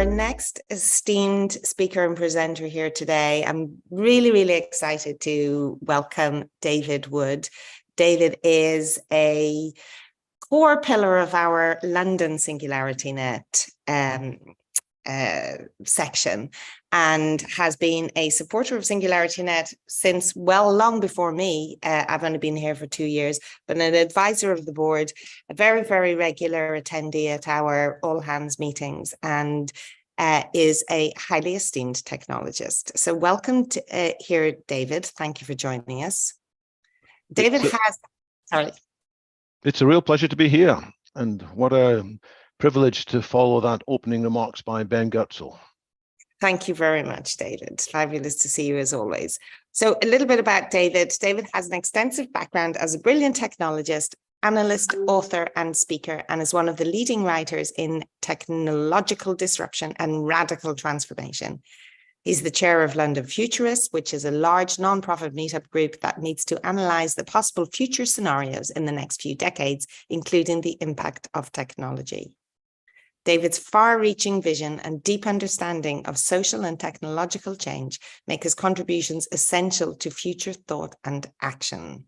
our next esteemed speaker and presenter here today, I'm really excited to welcome David Wood. David is a core pillar of our London SingularityNET section, and has been a supporter of SingularityNET since long before me. I've only been here for 2 years, but an advisor of the board, a very regular attendee at our all hands meetings, and is a highly esteemed technologist. So welcome to here, David. Thank you for joining us. David It's a real pleasure to be here, and what a privilege to follow that opening remarks by Ben Goetzel. Thank you very much, David. Fabulous to see you as always. So a little bit about David. David has an extensive background as a brilliant technologist, analyst, author, and speaker, and is one of the leading writers in technological disruption and radical transformation. He's the chair of London Futurists, which is a large non-profit meetup group that meets to analyze the possible future scenarios in the next few decades, including the impact of technology. David's far-reaching vision and deep understanding of social and technological change make his contributions essential to future thought and action.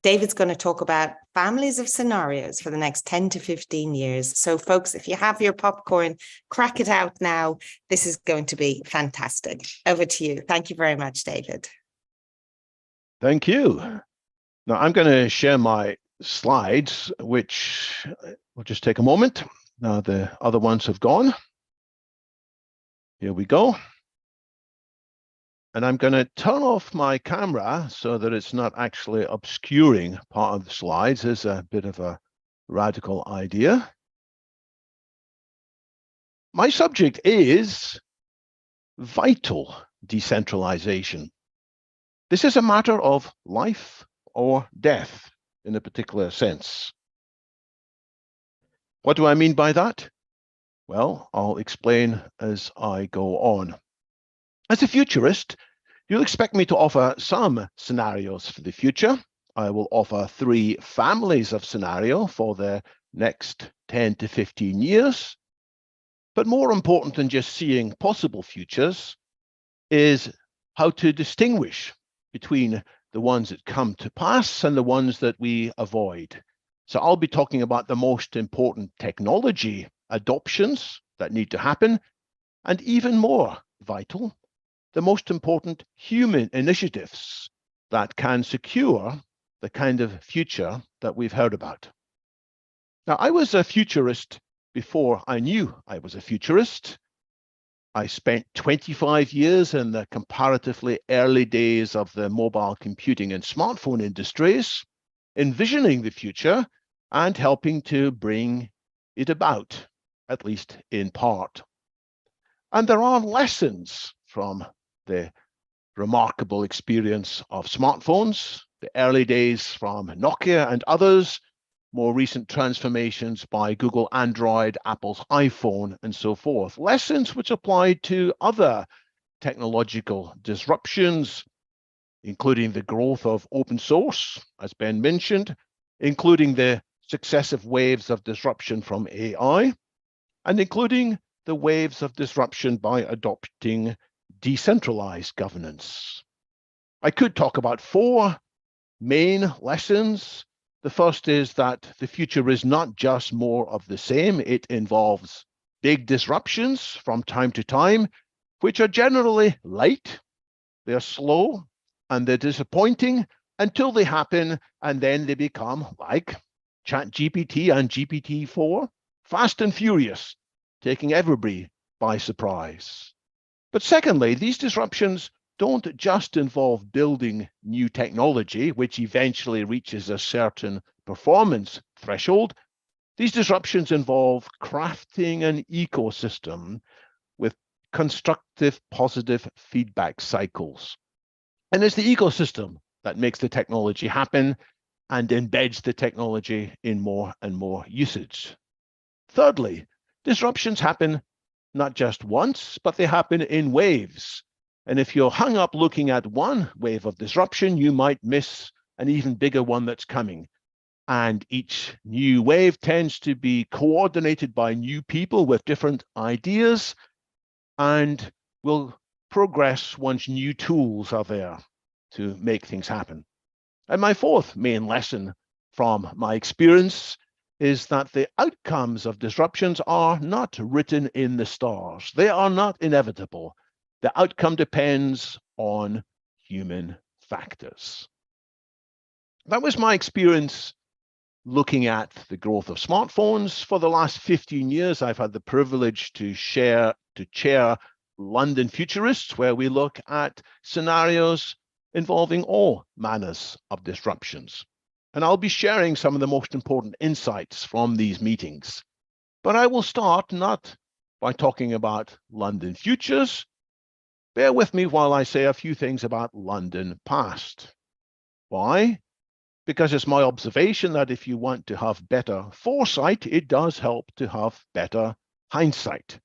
David's going to talk about families of scenarios for the next 10 to 15 years. So folks, if you have your popcorn, crack it out now. This is going to be fantastic. Over to you. Thank you very much, David. Thank you. Now I'm going to share my slides, which will just take a moment. Now the other ones have gone. Here we go. And I'm going to turn off my camera so that it's not actually obscuring part of the slides. It's a bit of a radical idea. My subject is vital decentralization. This is a matter of life or death in a particular sense. What do I mean by that? Well, I'll explain as I go on. As a futurist, you'll expect me to offer some scenarios for the future. I will offer 3 families of scenario for the next 10 to 15 years. But more important than just seeing possible futures is how to distinguish between the ones that come to pass and the ones that we avoid. So I'll be talking about the most important technology adoptions that need to happen, and even more vital, the most important human initiatives that can secure the kind of future that we've heard about. Now, I was a futurist before I knew I was a futurist. I spent 25 years in the comparatively early days of the mobile computing and smartphone industries, envisioning the future and helping to bring it about, at least in part. And there are lessons from the remarkable experience of smartphones, the early days from Nokia and others, more recent transformations by Google Android, Apple's iPhone, and so forth. Lessons which apply to other technological disruptions, including the growth of open source, as Ben mentioned, including the successive waves of disruption from AI, and including the waves of disruption by adopting decentralized governance. I could talk about 4 main lessons. The first is that the future is not just more of the same. It involves big disruptions from time to time, which are generally light, they're slow, and they're disappointing until they happen, and then they become like ChatGPT and GPT-4, fast and furious, taking everybody by surprise. But secondly, these disruptions don't just involve building new technology, which eventually reaches a certain performance threshold. These disruptions involve crafting an ecosystem with constructive, positive feedback cycles. And it's the ecosystem that makes the technology happen and embeds the technology in more and more usage. Thirdly, disruptions happen not just once, but they happen in waves. And if you're hung up looking at one wave of disruption, you might miss an even bigger one that's coming. And each new wave tends to be coordinated by new people with different ideas and will progress once new tools are there to make things happen. And my fourth main lesson from my experience is that the outcomes of disruptions are not written in the stars. They are not inevitable. The outcome depends on human factors. That was my experience looking at the growth of smartphones. For the last 15 years, I've had the privilege to chair London Futurists, where we look at scenarios involving all manners of disruptions. And I'll be sharing some of the most important insights from these meetings. But I will start not by talking about London futures. Bear with me while I say a few things about London past. Why? Because it's my observation that if you want to have better foresight, it does help to have better hindsight.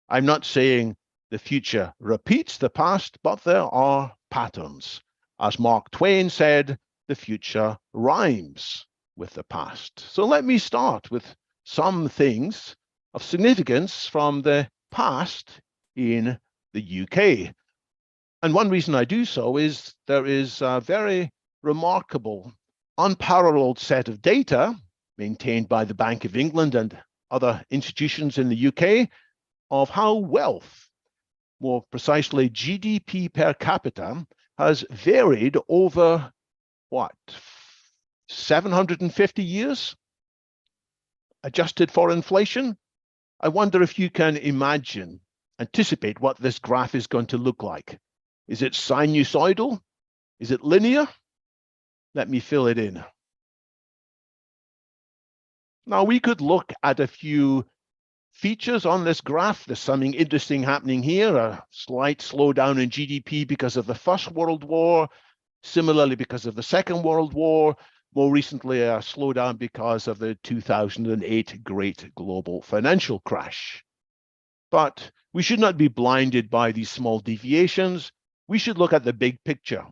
I'm not saying the future repeats the past, but there are patterns. As Mark Twain said, the future rhymes with the past. So let me start with some things of significance from the past in the UK. And one reason I do so is there is a very remarkable, unparalleled set of data maintained by the Bank of England and other institutions in the UK of how wealth, more precisely GDP per capita, has varied over, what, 750 years, adjusted for inflation? I wonder if you can anticipate what this graph is going to look like. Is it sinusoidal? Is it linear? Let me fill it in. Now, we could look at a few features on this graph. There's something interesting happening here, a slight slowdown in GDP because of the First World War, similarly because of the Second World War, more recently a slowdown because of the 2008 great global financial crash. But we should not be blinded by these small deviations. We should look at the big picture,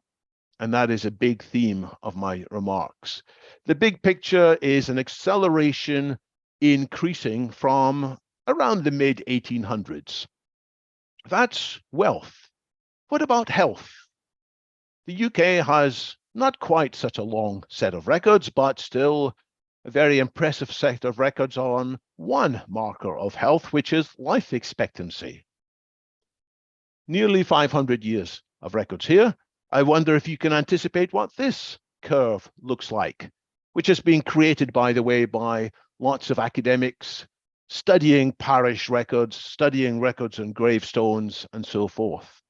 and that is a big theme of my remarks. The big picture is an acceleration increasing from around the mid-1800s. That's wealth. What about health? The UK has not quite such a long set of records, but still a very impressive set of records on one marker of health, which is life expectancy. Nearly 500 years of records here. I wonder if you can anticipate what this curve looks like, which has been created, by the way, by lots of academics studying parish records, studying records and gravestones, and so forth.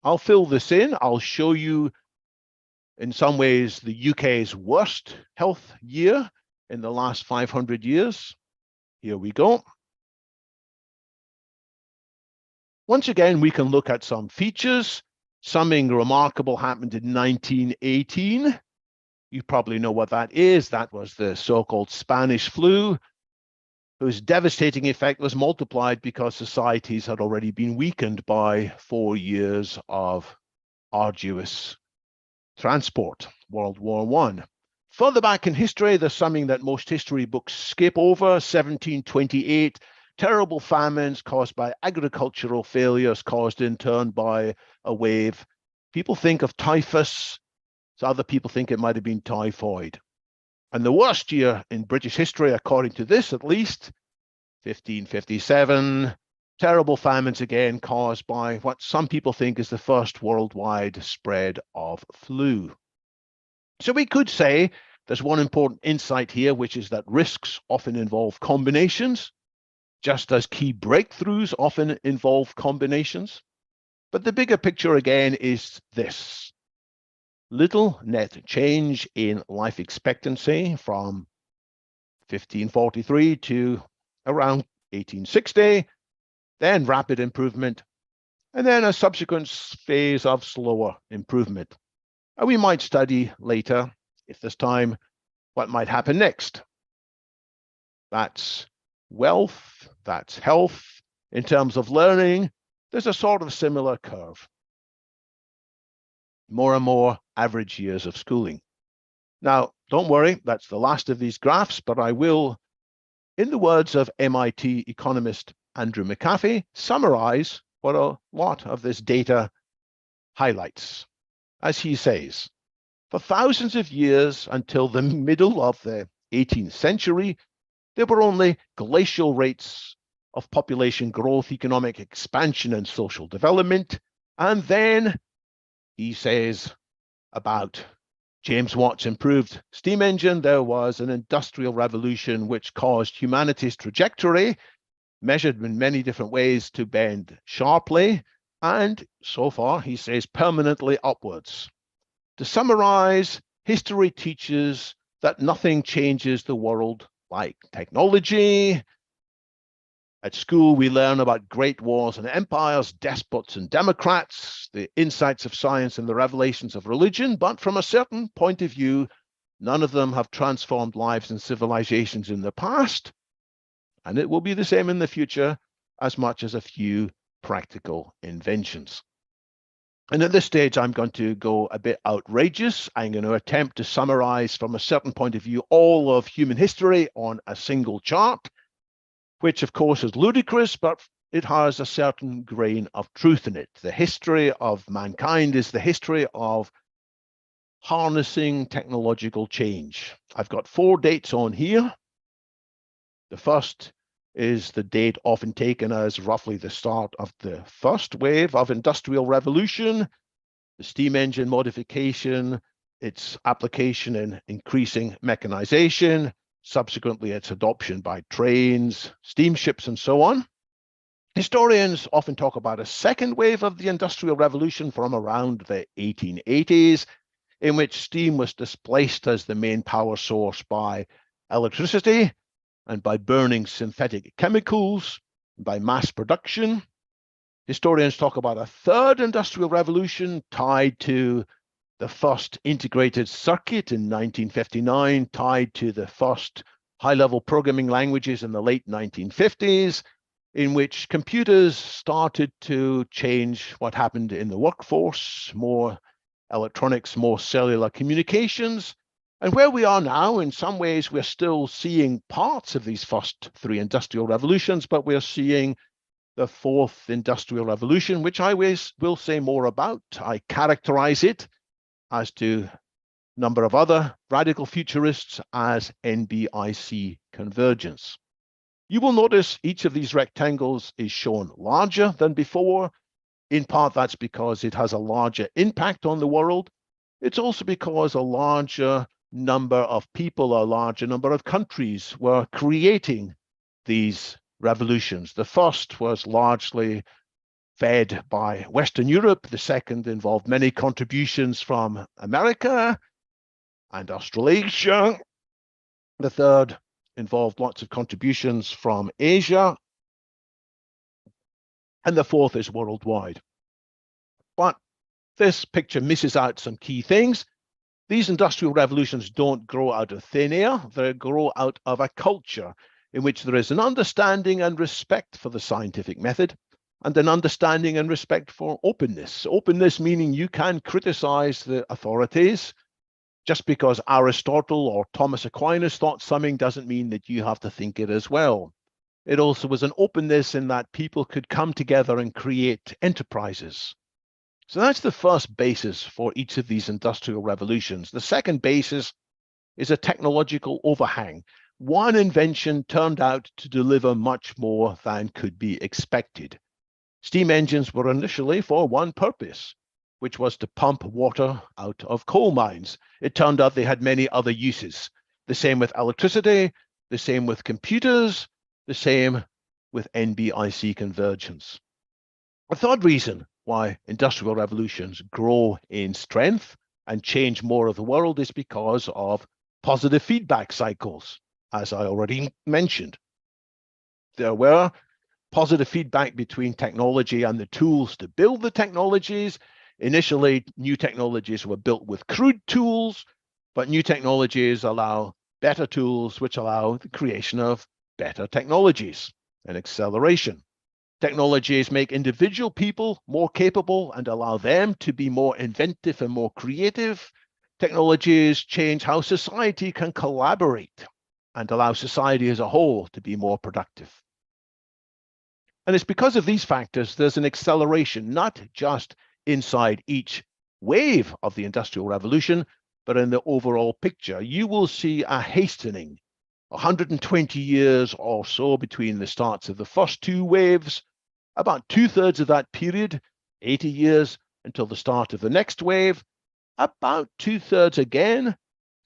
I'll fill this in. I'll show you, in some ways, the UK's worst health year in the last 500 years. Here we go. Once again, we can look at some features. Something remarkable happened in 1918. You probably know what that is. That was the so-called Spanish flu, whose devastating effect was multiplied because societies had already been weakened by 4 years of arduous transport, World War I. Further back in history, there's something that most history books skip over, 1728, terrible famines caused by agricultural failures, caused in turn by a wave. People think of typhus, so other people think it might have been typhoid. And the worst year in British history, according to this at least, 1557, terrible famines again caused by what some people think is the first worldwide spread of flu. So we could say there's one important insight here, which is that risks often involve combinations, just as key breakthroughs often involve combinations. But the bigger picture again is this. Little net change in life expectancy from 1543 to around 1860, then rapid improvement, and then a subsequent phase of slower improvement. And we might study later, if there's time, what might happen next. That's wealth, that's health. In terms of learning, there's a sort of similar curve. More and more average years of schooling. Now, don't worry, that's the last of these graphs, but I will, in the words of MIT economist Andrew McAfee, summarize what a lot of this data highlights. As he says, for thousands of years until the middle of the 18th century, there were only glacial rates of population growth, economic expansion, and social development. And then he says about James Watt's improved steam engine, there was an industrial revolution which caused humanity's trajectory, measured in many different ways, to bend sharply, and so far, he says, permanently upwards. To summarize, history teaches that nothing changes the world like technology. At school, we learn about great wars and empires, despots and democrats, the insights of science and the revelations of religion, but from a certain point of view, none of them have transformed lives and civilizations in the past, and it will be the same in the future, as much as a few practical inventions. And at this stage, I'm going to go a bit outrageous. I'm going to attempt to summarize from a certain point of view all of human history on a single chart, which of course is ludicrous, but it has a certain grain of truth in it. The history of mankind is the history of harnessing technological change. I've got 4 dates on here. The first is the date often taken as roughly the start of the first wave of industrial revolution, the steam engine modification, its application in increasing mechanization, subsequently its adoption by trains, steamships, and so on. Historians often talk about a second wave of the Industrial Revolution from around the 1880s, in which steam was displaced as the main power source by electricity and by burning synthetic chemicals, by mass production. Historians talk about a third Industrial Revolution tied to the first integrated circuit in 1959, tied to the first high-level programming languages in the late 1950s, in which computers started to change what happened in the workforce, more electronics, more cellular communications. And where we are now, in some ways, we're still seeing parts of these first 3 industrial revolutions, but we're seeing the 4th industrial revolution, which I will say more about. I characterize it, as do a number of other radical futurists, as NBIC Convergence. You will notice each of these rectangles is shown larger than before. In part, that's because it has a larger impact on the world. It's also because a larger number of people, a larger number of countries were creating these revolutions. The first was largely fed by Western Europe. The second involved many contributions from America and Australasia. The third involved lots of contributions from Asia. And the fourth is worldwide. But this picture misses out some key things. These industrial revolutions don't grow out of thin air. They grow out of a culture in which there is an understanding and respect for the scientific method, and an understanding and respect for openness. Openness meaning you can criticize the authorities. Just because Aristotle or Thomas Aquinas thought something doesn't mean that you have to think it as well. It also was an openness in that people could come together and create enterprises. So that's the first basis for each of these industrial revolutions. The second basis is a technological overhang. One invention turned out to deliver much more than could be expected. Steam engines were initially for one purpose, which was to pump water out of coal mines. It turned out they had many other uses. The same with electricity, the same with computers, the same with NBIC Convergence. A third reason why industrial revolutions grow in strength and change more of the world is because of positive feedback cycles, as I already mentioned. There were positive feedback between technology and the tools to build the technologies. Initially, new technologies were built with crude tools, but new technologies allow better tools, which allow the creation of better technologies and acceleration. Technologies make individual people more capable and allow them to be more inventive and more creative. Technologies change how society can collaborate and allow society as a whole to be more productive. And it's because of these factors, there's an acceleration, not just inside each wave of the Industrial Revolution, but in the overall picture. You will see a hastening, 120 years or so between the starts of the first two waves, about 2/3 of that period, 80 years until the start of the next wave, about 2/3 again,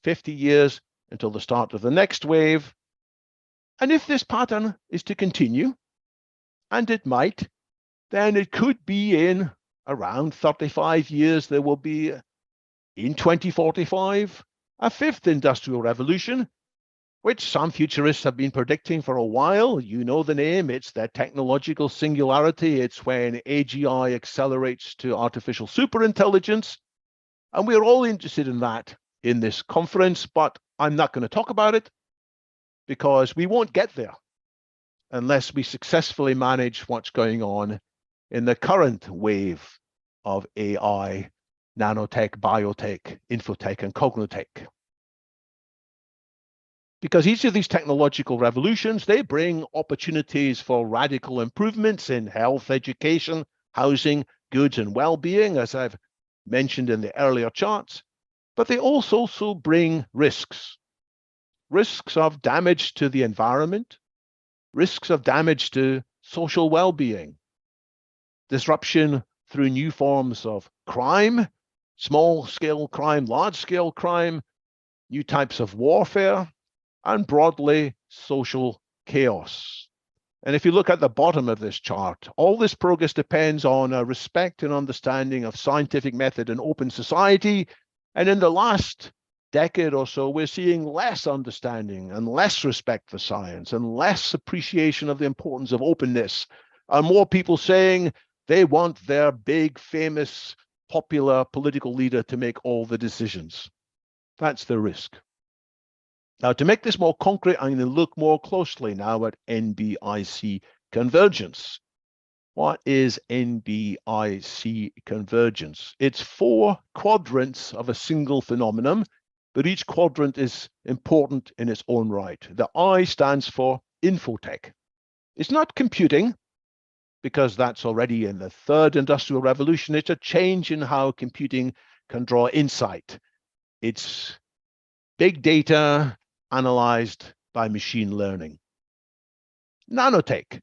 50 years until the start of the next wave. And if this pattern is to continue, and it might, then it could be in around 35 years, there will be, in 2045, a fifth industrial revolution, which some futurists have been predicting for a while. You know the name, it's their technological singularity. It's when AGI accelerates to artificial superintelligence. And we're all interested in that in this conference, but I'm not going to talk about it because we won't get there unless we successfully manage what's going on in the current wave of AI, nanotech, biotech, infotech, and cognotech. Because each of these technological revolutions, they bring opportunities for radical improvements in health, education, housing, goods, and well-being, as I've mentioned in the earlier charts, but they also bring risks. Risks of damage to the environment, risks of damage to social well-being, disruption through new forms of crime, small-scale crime, large-scale crime, new types of warfare, and broadly social chaos. And if you look at the bottom of this chart, all this progress depends on a respect and understanding of scientific method and open society. And in the last decade or so, we're seeing less understanding and less respect for science and less appreciation of the importance of openness, and more people saying they want their big, famous, popular political leader to make all the decisions. That's the risk. Now, to make this more concrete, I'm going to look more closely now at NBIC Convergence. What is NBIC Convergence? It's 4 quadrants of a single phenomenon, but each quadrant is important in its own right. The I stands for infotech. It's not computing, because that's already in the third industrial revolution. It's a change in how computing can draw insight. It's big data analyzed by machine learning. Nanotech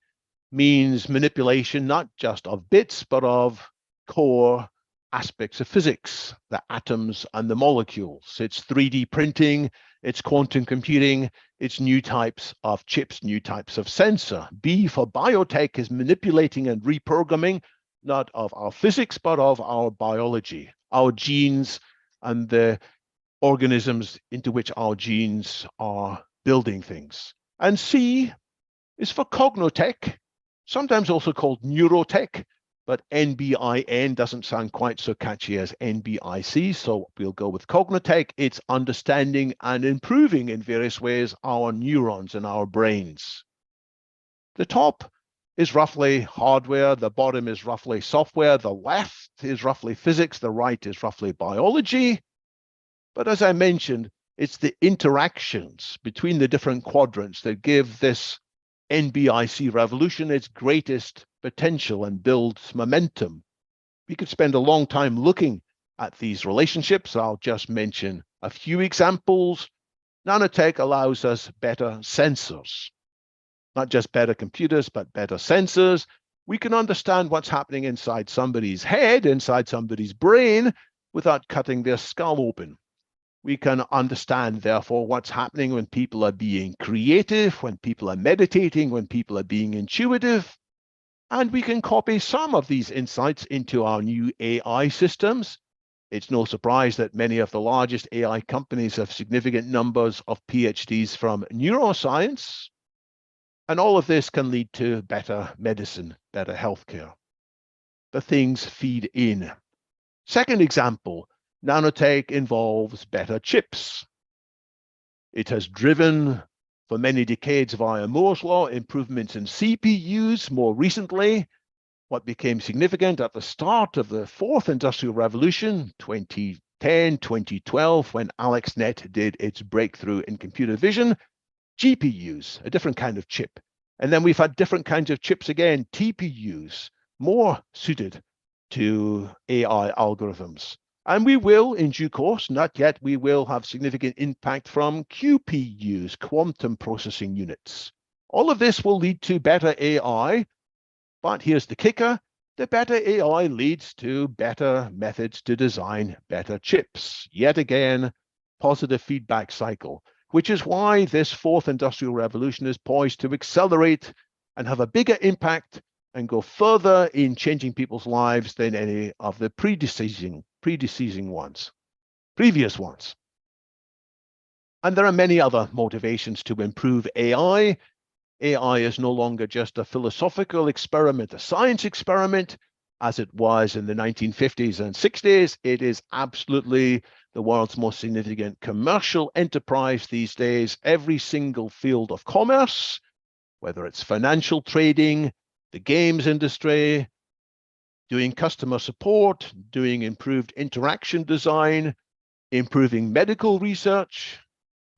means manipulation not just of bits, but of core aspects of physics, the atoms and the molecules. It's 3D printing, it's quantum computing, it's new types of chips, new types of sensor. B for biotech is manipulating and reprogramming, not of our physics, but of our biology, our genes and the organisms into which our genes are building things. And C is for cognotech, sometimes also called neurotech, but NBIN doesn't sound quite so catchy as NBIC, so we'll go with cognotech. It's understanding and improving in various ways our neurons and our brains. The top is roughly hardware, the bottom is roughly software, the left is roughly physics, the right is roughly biology. But as I mentioned, it's the interactions between the different quadrants that give this NBIC revolution its greatest potential and builds momentum. We could spend a long time looking at these relationships. I'll just mention a few examples. Nanotech allows us better sensors, not just better computers, but better sensors. We can understand what's happening inside somebody's head, inside somebody's brain, without cutting their skull open. We can understand, therefore, what's happening when people are being creative, when people are meditating, when people are being intuitive. And we can copy some of these insights into our new AI systems. It's no surprise that many of the largest AI companies have significant numbers of PhDs from neuroscience. And all of this can lead to better medicine, better healthcare. The things feed in. Second example, nanotech involves better chips. It has driven, for many decades via Moore's law, improvements in CPUs. More recently, what became significant at the start of the fourth industrial revolution, 2010, 2012, when AlexNet did its breakthrough in computer vision, GPUs, a different kind of chip, And then we've had different kinds of chips again, TPUs, more suited to AI algorithms. And we will, in due course, not yet, we will have significant impact from QPUs, quantum processing units. All of this will lead to better AI, but here's the kicker. The better AI leads to better methods to design better chips. Yet again, positive feedback cycle, which is why this fourth industrial revolution is poised to accelerate and have a bigger impact and go further in changing people's lives than any of the previous ones. And there are many other motivations to improve AI. AI is no longer just a philosophical experiment, a science experiment, as it was in the 1950s and 60s. It is absolutely the world's most significant commercial enterprise these days. Every single field of commerce, whether it's financial trading, the games industry, doing customer support, doing improved interaction design, improving medical research,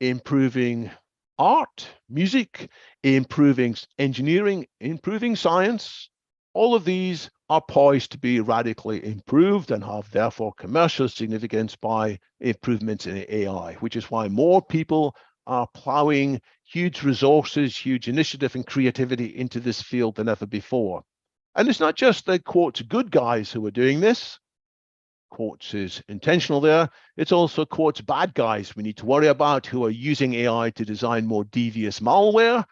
improving art, music, improving engineering, improving science. All of these are poised to be radically improved and have therefore commercial significance by improvements in AI, which is why more people are plowing huge resources, huge initiative and creativity into this field than ever before. And it's not just the, quote, good guys who are doing this. Quotes is intentional there. It's also, quotes, bad guys we need to worry about who are using AI to design more devious malware,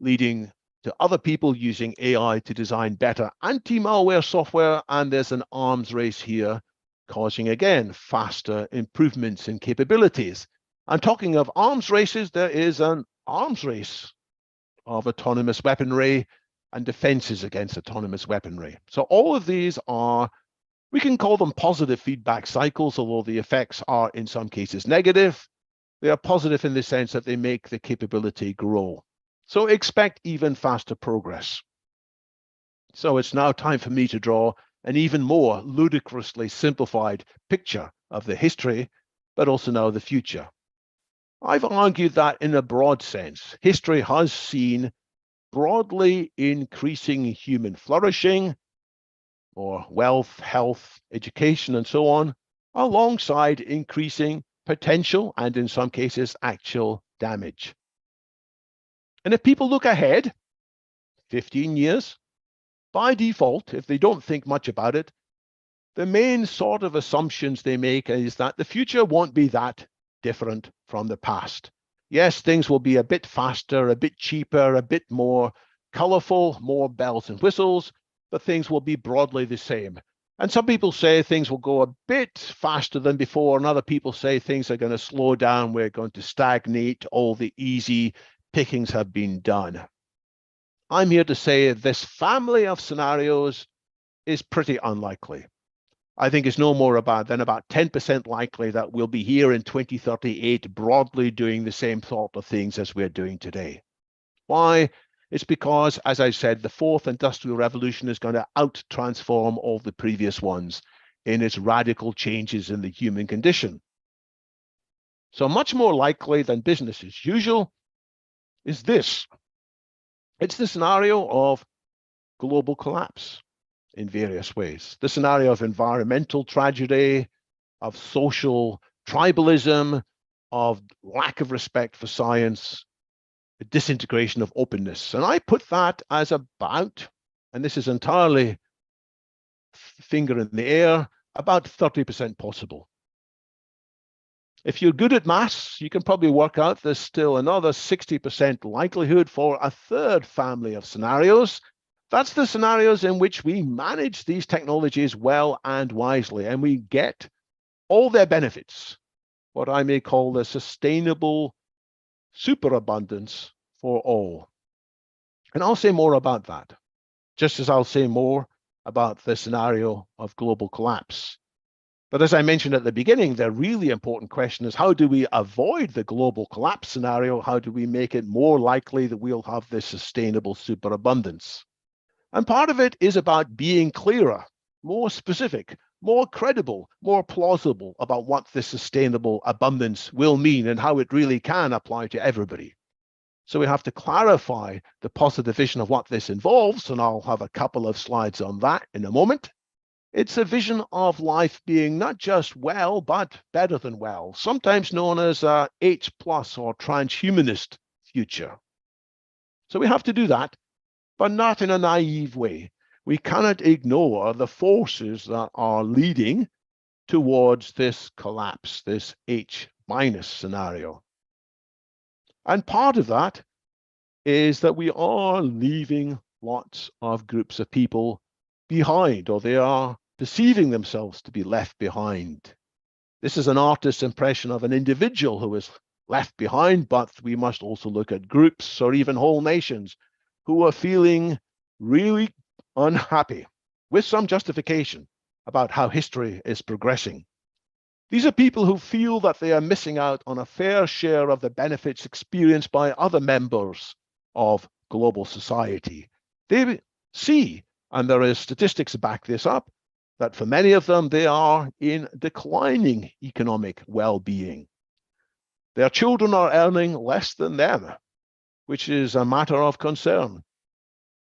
leading to other people using AI to design better anti-malware software. And there's an arms race here, causing, again, faster improvements in capabilities. I'm talking of arms races. There is an arms race of autonomous weaponry and defenses against autonomous weaponry. So all of these are, we can call them positive feedback cycles, although the effects are in some cases negative. They are positive in the sense that they make the capability grow. So expect even faster progress. So it's now time for me to draw an even more ludicrously simplified picture of the history, but also now the future. I've argued that in a broad sense, history has seen broadly increasing human flourishing, or wealth, health, education, and so on, alongside increasing potential and in some cases actual damage. And if people look ahead 15 years, by default, if they don't think much about it, the main sort of assumptions they make is that the future won't be that different from the past. Yes, things will be a bit faster, a bit cheaper, a bit more colorful, more bells and whistles, but things will be broadly the same. And some people say things will go a bit faster than before, and other people say things are going to slow down, we're going to stagnate, all the easy pickings have been done. I'm here to say this family of scenarios is pretty unlikely. I think it's no more than about 10% likely that we'll be here in 2038 broadly doing the same sort of things as we're doing today. Why? It's because, as I said, the fourth industrial revolution is going to out-transform all the previous ones in its radical changes in the human condition. So much more likely than business as usual is this. It's the scenario of global collapse in various ways. The scenario of environmental tragedy, of social tribalism, of lack of respect for science, the disintegration of openness. And I put that as about, and this is entirely finger in the air, about 30% possible. If you're good at maths, you can probably work out there's still another 60% likelihood for a third family of scenarios. That's the scenarios in which we manage these technologies well and wisely, and we get all their benefits, what I may call the sustainable superabundance for all. And I'll say more about that, just as I'll say more about the scenario of global collapse. But as I mentioned at the beginning, the really important question is, how do we avoid the global collapse scenario? How do we make it more likely that we'll have this sustainable superabundance? And part of it is about being clearer, more specific, more credible, more plausible about what this sustainable abundance will mean and how it really can apply to everybody. So we have to clarify the positive vision of what this involves, and I'll have a couple of slides on that in a moment. It's a vision of life being not just well, but better than well, sometimes known as a H+ or transhumanist future. So we have to do that, but not in a naive way. We cannot ignore the forces that are leading towards this collapse, this H- scenario. And part of that is that we are leaving lots of groups of people behind, or they are perceiving themselves to be left behind. This is an artist's impression of an individual who is left behind, but we must also look at groups or even whole nations who are feeling really unhappy, with some justification, about how history is progressing. These are people who feel that they are missing out on a fair share of the benefits experienced by other members of global society. They see, and there is statistics to back this up, that for many of them, they are in declining economic well-being. Their children are earning less than them, which is a matter of concern.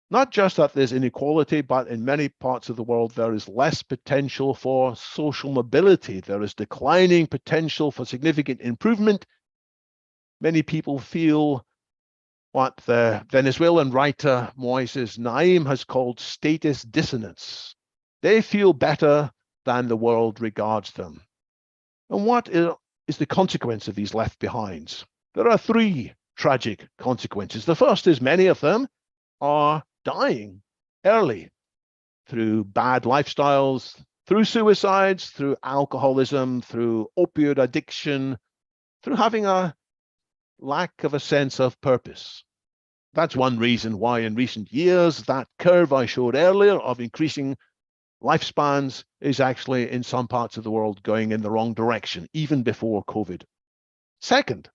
Not just that there's inequality, but in many parts of the world, there is less potential for social mobility. There is declining potential for significant improvement. Many people feel what the Venezuelan writer Moises Naim has called status dissonance. They feel better than the world regards them. And what is the consequence of these left behinds? There are three tragic consequences. The first is many of them are dying early through bad lifestyles, through suicides, through alcoholism, through opioid addiction, through having a lack of a sense of purpose. That's one reason why in recent years, that curve I showed earlier of increasing lifespans is actually in some parts of the world going in the wrong direction, even before COVID. Second,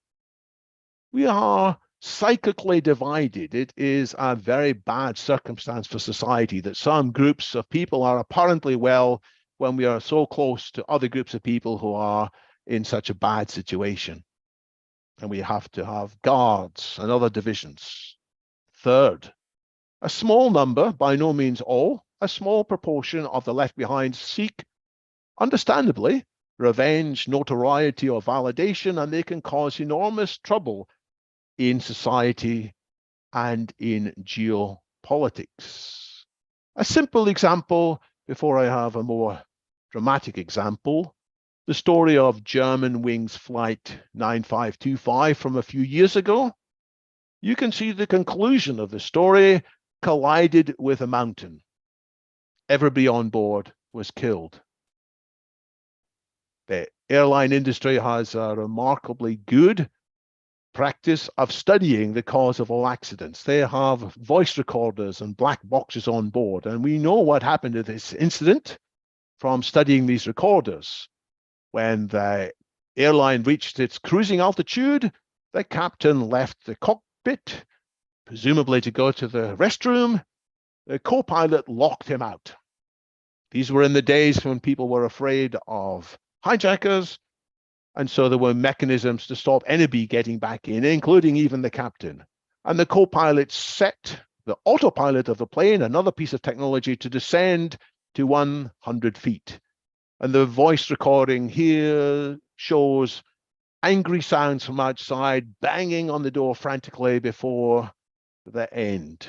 we are psychically divided. It is a very bad circumstance for society that some groups of people are apparently well when we are so close to other groups of people who are in such a bad situation. And we have to have guards and other divisions. Third, a small number, by no means all, a small proportion of the left behind seek, understandably, revenge, notoriety, or validation, and they can cause enormous trouble in society and in geopolitics. A simple example, before I have a more dramatic example, the story of Germanwings Flight 9525 from a few years ago. You can see the conclusion of the story collided with a mountain. Everybody on board was killed. The airline industry has a remarkably good practice of studying the cause of all accidents. They have voice recorders and black boxes on board, and we know what happened to this incident from studying these recorders. When the airline reached its cruising altitude, the captain left the cockpit, presumably to go to the restroom. The co-pilot locked him out. These were in the days when people were afraid of hijackers, and so there were mechanisms to stop anybody getting back in, including even the captain. And the co-pilot set the autopilot of the plane, another piece of technology, to descend to 100 feet. And the voice recording here shows angry sounds from outside, banging on the door frantically before the end.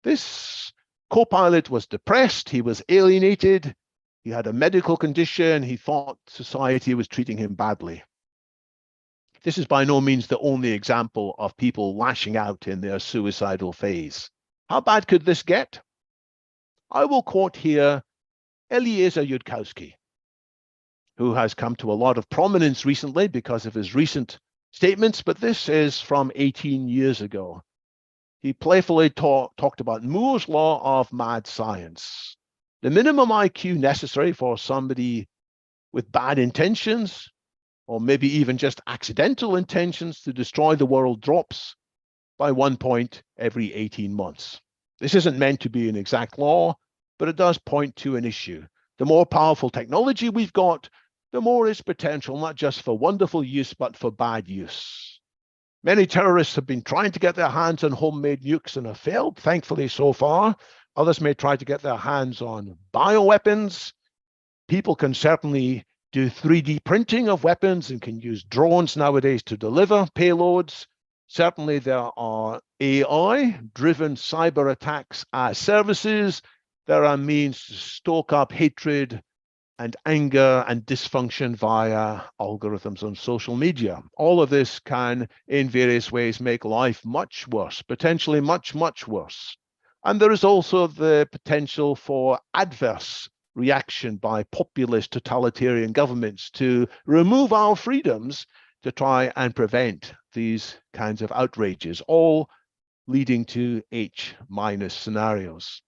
This co-pilot was depressed, he was alienated, he had a medical condition, he thought society was treating him badly. This is by no means the only example of people lashing out in their suicidal phase. How bad could this get? I will quote here Eliezer Yudkowsky, who has come to a lot of prominence recently because of his recent statements, but this is from 18 years ago. He playfully talked about Moore's law of mad science. The minimum IQ necessary for somebody with bad intentions, or maybe even just accidental intentions to destroy the world, drops by 1 point every 18 months. This isn't meant to be an exact law, but it does point to an issue. The more powerful technology we've got, the more its potential, not just for wonderful use, but for bad use. Many terrorists have been trying to get their hands on homemade nukes and have failed, thankfully, so far. Others may try to get their hands on bioweapons. People can certainly do 3D printing of weapons and can use drones nowadays to deliver payloads. Certainly, there are AI-driven cyber attacks as services. There are means to stoke up hatred and anger and dysfunction via algorithms on social media. All of this can, in various ways, make life much worse, potentially much, much worse. And there is also the potential for adverse reaction by populist totalitarian governments to remove our freedoms to try and prevent these kinds of outrages, all leading to H- scenarios.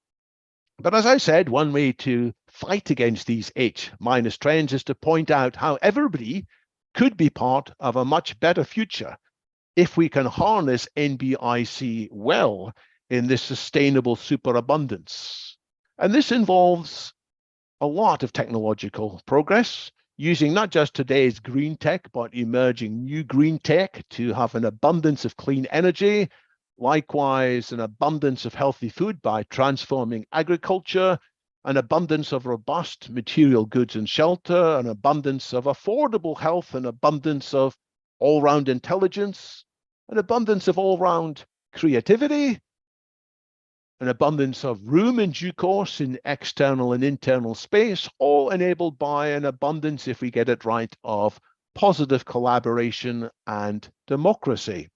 But as I said, one way to fight against these H- trends is to point out how everybody could be part of a much better future if we can harness NBIC well in this sustainable superabundance. And this involves a lot of technological progress, using not just today's green tech, but emerging new green tech to have an abundance of clean energy. Likewise, an abundance of healthy food by transforming agriculture, an abundance of robust material goods and shelter, an abundance of affordable health, an abundance of all-round intelligence, an abundance of all-round creativity, an abundance of room in due course in external and internal space, all enabled by an abundance, if we get it right, of positive collaboration and democracy.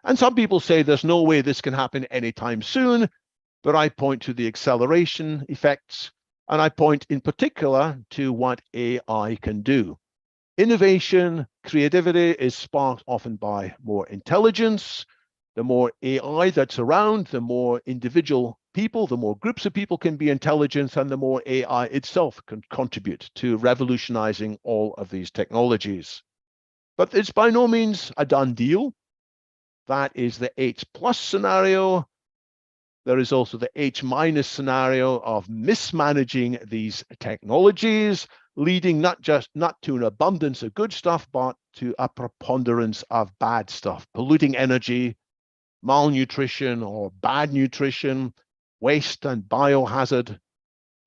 And some people say there's no way this can happen anytime soon, but I point to the acceleration effects, and I point in particular to what AI can do. Innovation, creativity is sparked often by more intelligence. The more AI that's around, the more individual people, the more groups of people can be intelligent, and the more AI itself can contribute to revolutionizing all of these technologies. But it's by no means a done deal. That is the H+ scenario. There is also the H- scenario of mismanaging these technologies, leading not to an abundance of good stuff, but to a preponderance of bad stuff, polluting energy, malnutrition or bad nutrition, waste and biohazard,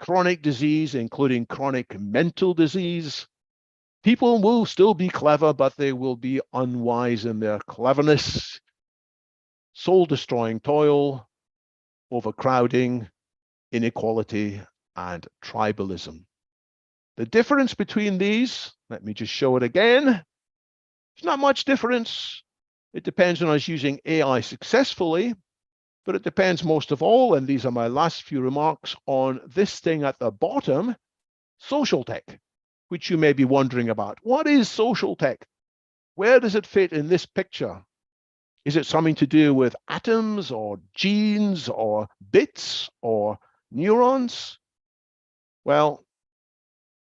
chronic disease, including chronic mental disease. People will still be clever, but they will be unwise in their cleverness, soul-destroying toil, overcrowding, inequality, and tribalism. The difference between these, let me just show it again. There's not much difference. It depends on us using AI successfully, but it depends most of all, and these are my last few remarks, on this thing at the bottom, social tech, which you may be wondering about. What is social tech? Where does it fit in this picture? Is it something to do with atoms or genes or bits or neurons? Well,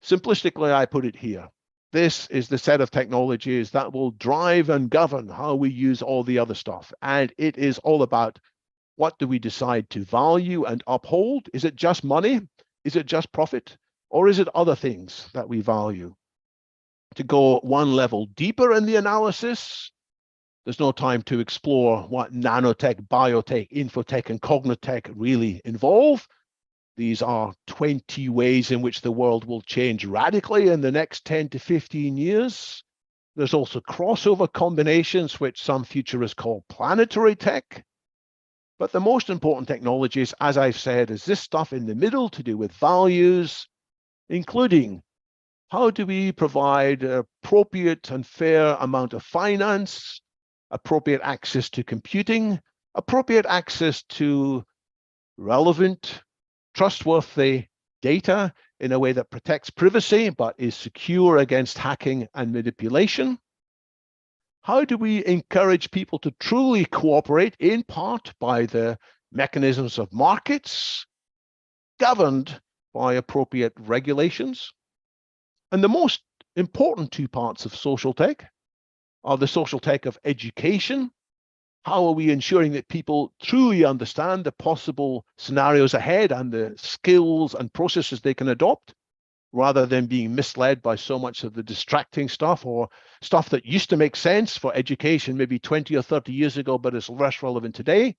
simplistically, I put it here. This is the set of technologies that will drive and govern how we use all the other stuff. And it is all about what do we decide to value and uphold? Is it just money? Is it just profit? Or is it other things that we value? To go one level deeper in the analysis, there's no time to explore what nanotech, biotech, infotech, and cognitech really involve. These are 20 ways in which the world will change radically in the next 10 to 15 years. There's also crossover combinations, which some futurists call planetary tech. But the most important technologies, as I've said, is this stuff in the middle to do with values, including how do we provide an appropriate and fair amount of finance, appropriate access to computing, appropriate access to relevant, trustworthy data in a way that protects privacy but is secure against hacking and manipulation. How do we encourage people to truly cooperate, in part by the mechanisms of markets, governed by appropriate regulations? And the most important two parts of social tech are the social tech of education. How are we ensuring that people truly understand the possible scenarios ahead and the skills and processes they can adopt? rather than being misled by so much of the distracting stuff or stuff that used to make sense for education maybe 20 or 30 years ago, but is less relevant today.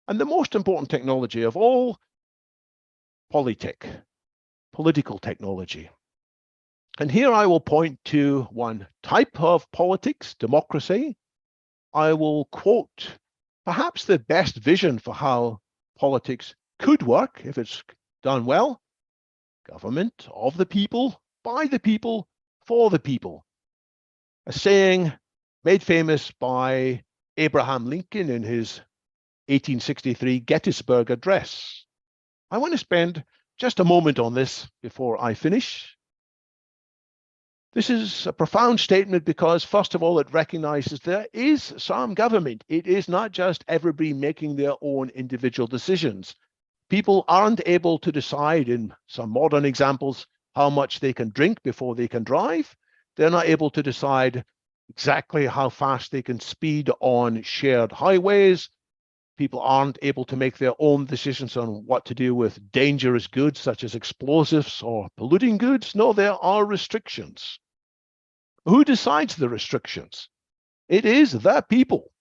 And the most important technology of all, political technology. And here I will point to one type of politics, democracy. I will quote perhaps the best vision for how politics could work if it's done well. Government of the people, by the people, for the people. A saying made famous by Abraham Lincoln in his 1863 Gettysburg Address. I want to spend just a moment on this before I finish. This is a profound statement because, first of all, it recognizes there is some government. It is not just everybody making their own individual decisions. People aren't able to decide, in some modern examples, how much they can drink before they can drive. They're not able to decide exactly how fast they can speed on shared highways. People aren't able to make their own decisions on what to do with dangerous goods such as explosives or polluting goods. No, there are restrictions. Who decides the restrictions? It is the people,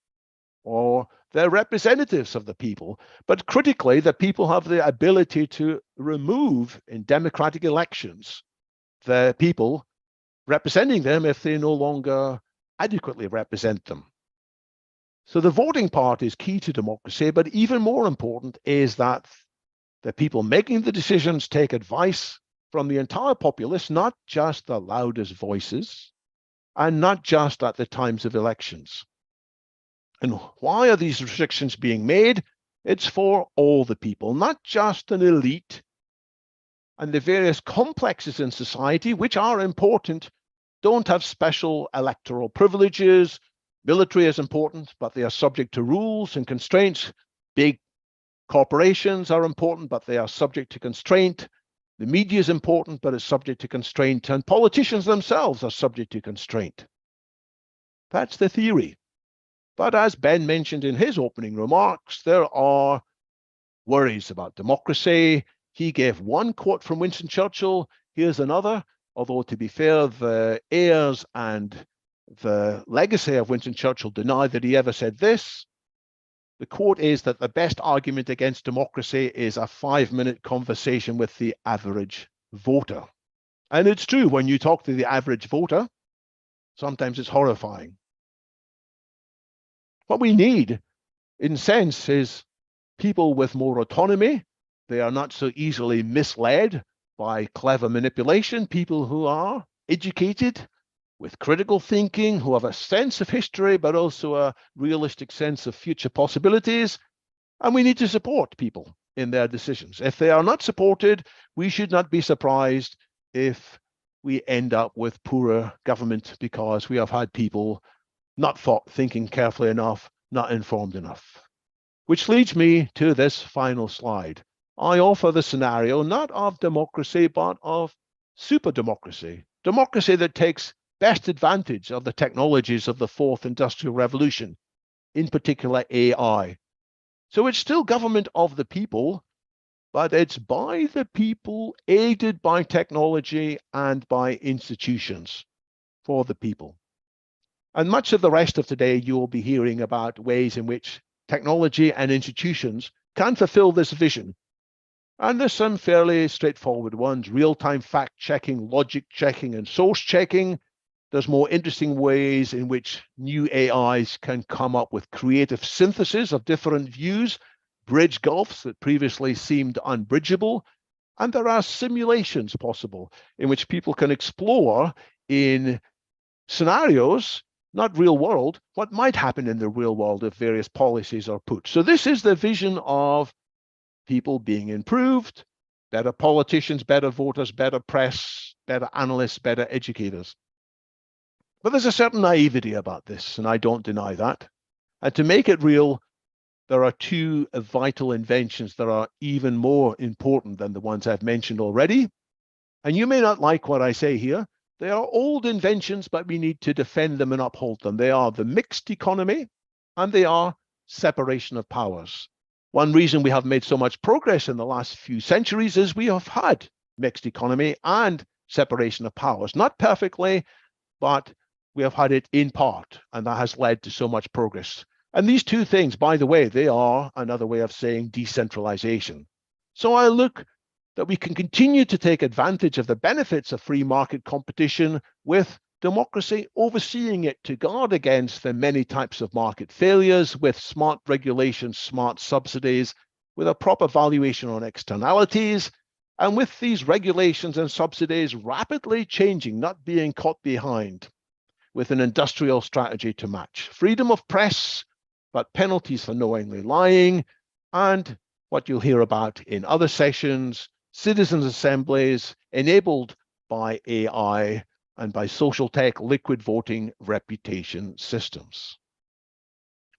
or they're representatives of the people. But critically, the people have the ability to remove in democratic elections the people representing them if they no longer adequately represent them. So the voting part is key to democracy, but even more important is that the people making the decisions take advice from the entire populace, not just the loudest voices, and not just at the times of elections. And why are these restrictions being made? It's for all the people, not just an elite. And the various complexes in society, which are important, don't have special electoral privileges. Military is important, but they are subject to rules and constraints. Big corporations are important, but they are subject to constraint. The media is important, but it's subject to constraint. And politicians themselves are subject to constraint. That's the theory. But as Ben mentioned in his opening remarks, there are worries about democracy. He gave one quote from Winston Churchill. Here's another. Although, to be fair, the heirs and the legacy of Winston Churchill deny that he ever said this. The quote is that the best argument against democracy is a 5-minute conversation with the average voter. And it's true, when you talk to the average voter, sometimes it's horrifying. What we need, in a sense, is people with more autonomy. They are not so easily misled by clever manipulation. People who are educated, with critical thinking, who have a sense of history, but also a realistic sense of future possibilities. And we need to support people in their decisions. If they are not supported, we should not be surprised if we end up with poorer government because we have had people not thinking carefully enough, not informed enough. Which leads me to this final slide. I offer the scenario not of democracy, but of super democracy. Democracy that takes best advantage of the technologies of the fourth industrial revolution, in particular AI. So it's still government of the people, but it's by the people, aided by technology and by institutions for the people. And much of the rest of today, you will be hearing about ways in which technology and institutions can fulfill this vision. And there's some fairly straightforward ones: real-time fact-checking, logic checking, and source checking. There's more interesting ways in which new AIs can come up with creative synthesis of different views, bridge gulfs that previously seemed unbridgeable. And there are simulations possible in which people can explore in scenarios, not real world, what might happen in the real world if various policies are put. So this is the vision of people being improved, better politicians, better voters, better press, better analysts, better educators. But there's a certain naivety about this, and I don't deny that. And to make it real, there are two vital inventions that are even more important than the ones I've mentioned already. And you may not like what I say here. They are old inventions, but we need to defend them and uphold them. They are the mixed economy, and they are separation of powers. One reason we have made so much progress in the last few centuries is we have had mixed economy and separation of powers. Not perfectly, but we have had it in part, and that has led to so much progress. And these two things, by the way, they are another way of saying decentralization. So I look that we can continue to take advantage of the benefits of free market competition with democracy overseeing it to guard against the many types of market failures with smart regulations, smart subsidies, with a proper valuation on externalities, and with these regulations and subsidies rapidly changing, not being caught behind, with an industrial strategy to match. Freedom of press, but penalties for knowingly lying, and what you'll hear about in other sessions, citizens' assemblies enabled by AI and by social tech liquid voting reputation systems.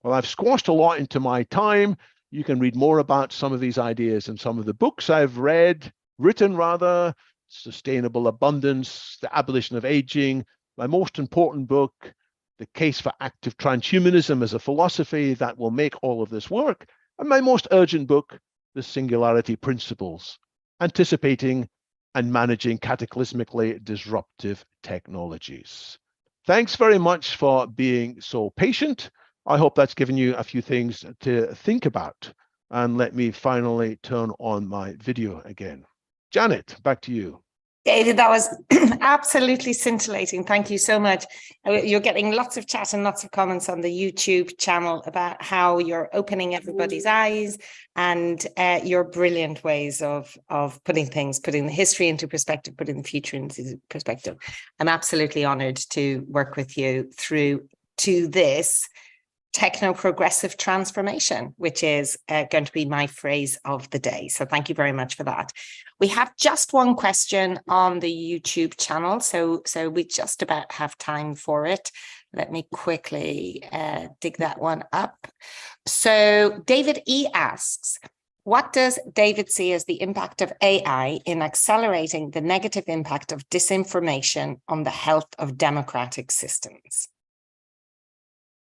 Well, I've squashed a lot into my time. You can read more about some of these ideas in some of the books I've written rather, Sustainable Abundance, The Abolition of Aging, my most important book, The Case for Active Transhumanism as a Philosophy that will make all of this work, and my most urgent book, The Singularity Principles, Anticipating and Managing Cataclysmically Disruptive Technologies. Thanks very much for being so patient. I hope that's given you a few things to think about. And let me finally turn on my video again. Janet, back to you. David, that was absolutely scintillating. Thank you so much. You're getting lots of chat and lots of comments on the YouTube channel about how you're opening everybody's eyes and your brilliant ways of putting the history into perspective, putting the future into perspective. I'm absolutely honored to work with you through to this techno-progressive transformation, which is going to be my phrase of the day. So thank you very much for that. We have just one question on the YouTube channel, so we just about have time for it. Let me quickly dig that one up. So David E asks, what does David see as the impact of AI in accelerating the negative impact of disinformation on the health of democratic systems?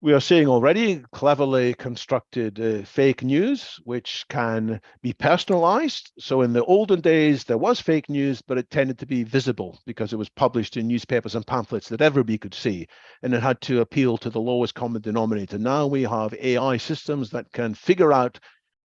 We are seeing already cleverly constructed fake news, which can be personalized. So in the olden days, there was fake news, but it tended to be visible because it was published in newspapers and pamphlets that everybody could see, and it had to appeal to the lowest common denominator. Now we have AI systems that can figure out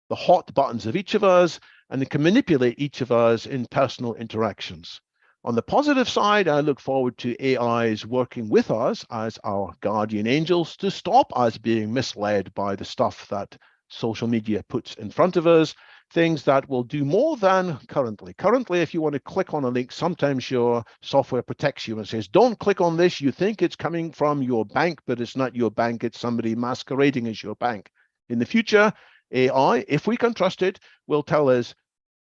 the hot buttons of each of us, and they can manipulate each of us in personal interactions. On the positive side, I look forward to AIs working with us as our guardian angels to stop us being misled by the stuff that social media puts in front of us, things that will do more than currently. Currently, if you want to click on a link, sometimes your software protects you and says, don't click on this. You think it's coming from your bank, but it's not your bank. It's somebody masquerading as your bank. In the future, AI, if we can trust it, will tell us,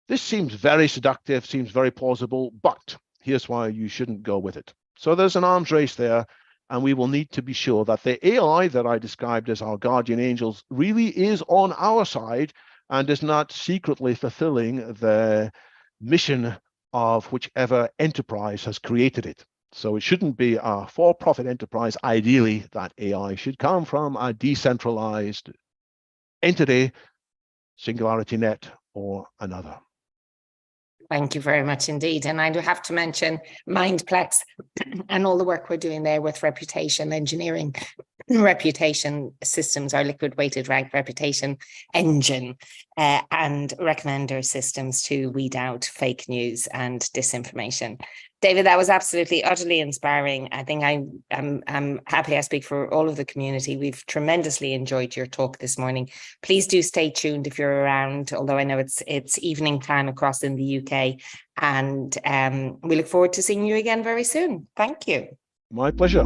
this seems very seductive, seems very plausible, but here's why you shouldn't go with it. So there's an arms race there, and we will need to be sure that the AI that I described as our guardian angels really is on our side and is not secretly fulfilling the mission of whichever enterprise has created it. So it shouldn't be a for-profit enterprise. Ideally, that AI should come from a decentralized entity, SingularityNET or another. Thank you very much indeed. And I do have to mention Mindplex and all the work we're doing there with reputation engineering, reputation systems, our liquid weighted rank reputation engine, and recommender systems to weed out fake news and disinformation. David, that was absolutely, utterly inspiring. I think I'm happy I speak for all of the community. We've tremendously enjoyed your talk this morning. Please do stay tuned if you're around, although I know it's evening time across in the UK. And we look forward to seeing you again very soon. Thank you. My pleasure.